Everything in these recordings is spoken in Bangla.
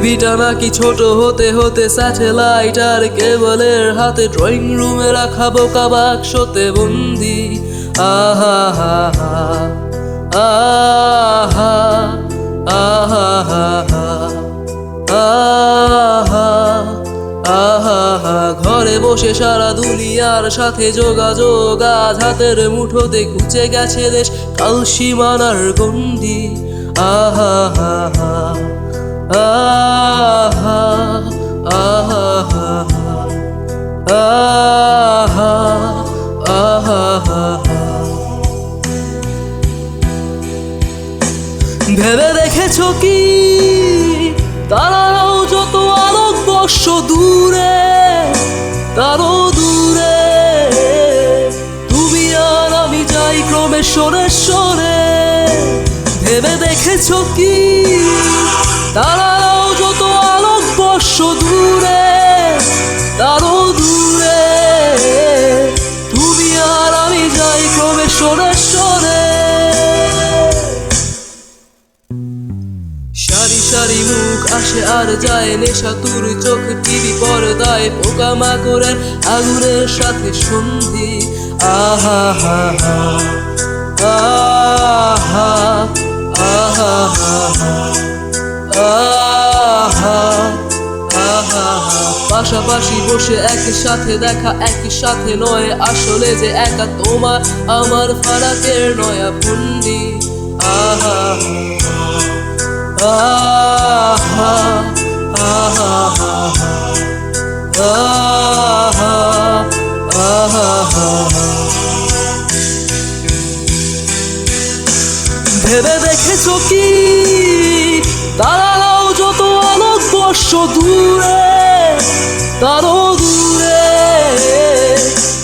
ছবিটা নাকি ছোট হতে হতে স্যাটেলাইট আর কেবলের হাতে ড্রয়িং রুমে রাখা বোকা বাক্সতে বন্দি। আহা হা হা আহা আহা হা আহা আহা। ঘরে বসে সারা দুনিয়ার সাথে যোগাযোগ, আজ হাতের মুঠোতে ঘুচে গেছে দেশ কাল সীমানার গন্ডি। আহা হা হা আহা আহা আহা আহা। ভেবে দেখেছো কি তারাও যত আলোকবর্ষ দূরে, তারও দূরে তুমি আর আমি যাই ক্রমে সরে সরে। ভেবে দেখেছো কি তারাও যত আলোকবর্ষ দূরে, তারও দূরে তুমি আর আমি যাই ক্রমে সরে সরে। সারি সারি মুখ আসে আর যায়, নেশা তুর চোখ টিভি পর্দায় পোকামাকড়ের আগুনের সাথে সন্ধি। আহা হা হা আহা আহা আহা আহা। পাশাপাশি বসে একই সাথে দেখা, একই সাথে নয় আসলে যে একা তোমার আমার ফারাকের নয়া ফন্ডি। আহা আহা আহা আহা আহা। ভেবে দেখেছো কি তারাও যত আলোকবর্ষ দূরে, তারও দূরে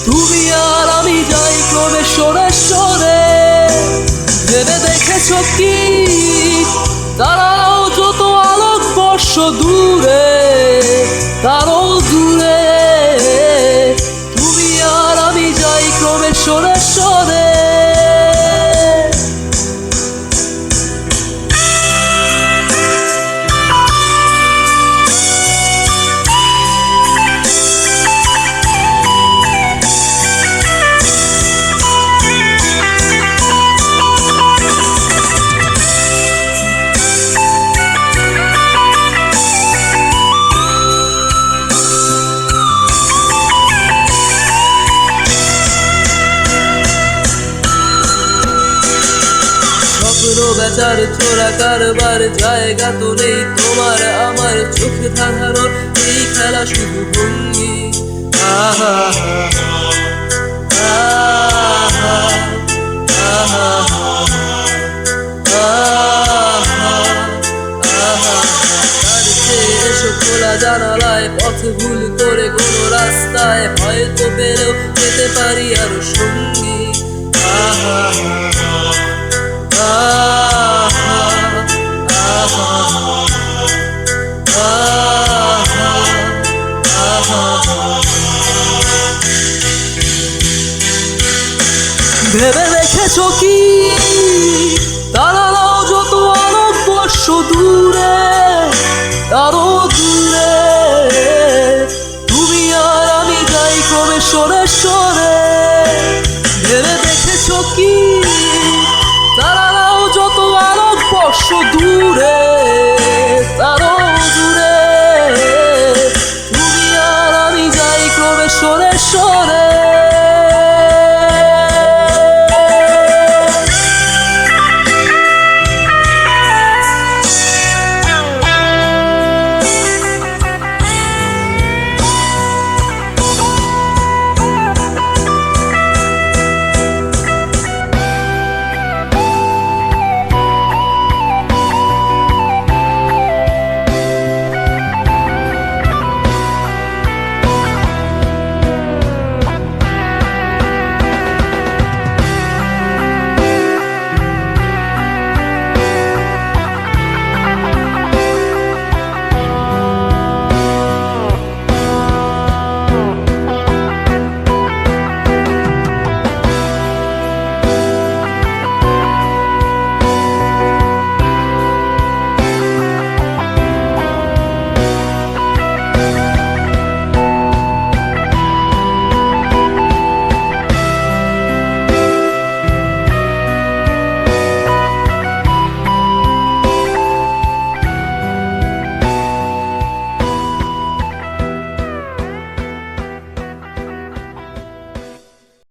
তুমি আর আমি যাই ক্রমে সরে সরে। ভেবে দেখেছো কি তারাও যত আলোকবর্ষ দূরে, তারও দূরে তুমি আর আমি যাই ক্রমে সরে সরে। বেচার ছোড়া কারবার জায়গা তো নেই তোমার আমার চোখে ধাঁধানোর এই খেলা শুধু ভঙ্গি। আহা আহা আহা আহা। তার চেয়ে এসো খোলা জানালায়, পথ ভুল করে কোনো রাস্তায় হয়তো পেলেও পেতে পারি আরো সঙ্গী। আহা ভেবে দেখেছো কি